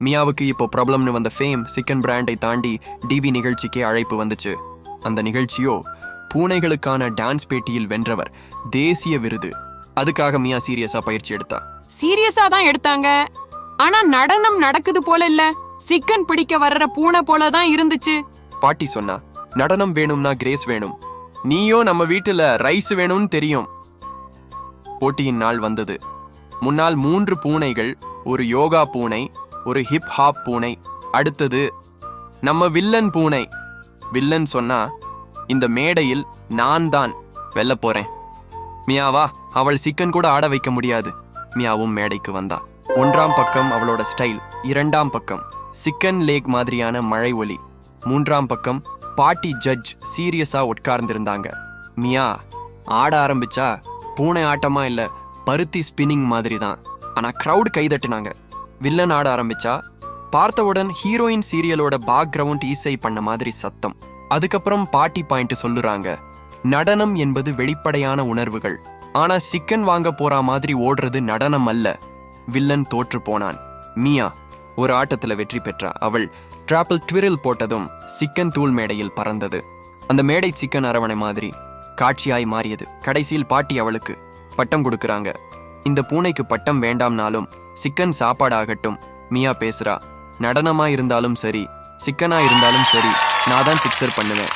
மியாவுக்கு இப்போ ப்ராப்ளம்னு வந்த ஃபேம் சிக்கன் பிராண்டை தாண்டி டிவி நிகழ்ச்சிக்கே அழைப்பு வந்துச்சு. அந்த நிகழ்ச்சியோ பூனைகளுக்கான டான்ஸ் பேட்டியில் வென்றவர் தேசிய விருது. அதுக்காக மியா சீரியஸா பயிற்சி எடுத்தா. சீரியஸா தான் எடுத்தாங்க. ஆனா நடனம் நடக்குது போல இல்ல, சிக்கன் பிடிக்க வர்ற பூனை போல தான் இருந்துச்சு. பாட்டி சொன்னா, நடனம் வேணும்னா கிரேஸ் வேணும், நீயோ நம்ம வீட்டுல ரைஸ் வேணும்னு தெரியும். போட்டியின் நாள் வந்தது. முன்னால் 3 பூனைகள், ஒரு யோகா பூனை, ஒரு ஹிப் ஹாப் பூனை, அடுத்தது நம்ம வில்லன் பூனை. வில்லன் சொன்னா, இந்த மேடையில் நான் தான் வெல்ல போறேன். மியாவா, அவள் சிக்கன் கூட ஆட வைக்க முடியாது. மியாவும் மேடைக்கு வந்தா. 1ஆம் பக்கம் அவளோட ஸ்டைல், 2ஆம் பக்கம் சிக்கன் லேக் மாதிரியான மழை ஒலி, 3ஆம் பக்கம் பாட்டி ஜட்ஜ் சீரியஸா உட்கார்ந்திருந்தாங்க. மியா ஆட ஆரம்பிச்சா பூனை ஆட்டமா இல்ல, பருத்தி ஸ்பின்னிங் மாதிரி தான். ஆனா கிரவுட் கைதட்டினாங்க. வில்லன் ஆட ஆரம்பிச்சா பார்த்தவுடன் ஹீரோயின் சீரியலோட பேக்ரவுண்ட் இசை பண்ண மாதிரி சத்தம். அதுக்கப்புறம் பாட்டி பாயிண்ட் சொல்லுறாங்க, நடனம் என்பது வெளிப்படையான உணர்வுகள், ஆனா சிக்கன் வாங்க போற மாதிரி ஓடுறது நடனம் அல்ல. வில்லன் தோற்று போனான். மியா ஒரு ஆட்டத்துல வெற்றி பெற்றா. அவள் டிராப்பிள் ட்விரில் போட்டதும் சிக்கன் தூள் மேடையில் பறந்தது. அந்த மேடை சிக்கன் அரவணை மாதிரி காட்சியாய் மாறியது. கடைசியில் பாட்டி அவளுக்கு பட்டம் கொடுக்கறாங்க. இந்த பூனைக்கு பட்டம் வேண்டாம்னாலும் சிக்கன் சாப்பாடாகட்டும். மியா பேசுறா, நடனமா இருந்தாலும் சரி, சிக்கனா இருந்தாலும் சரி, நான் தான் சிக்ஸர் பண்ணுவேன்.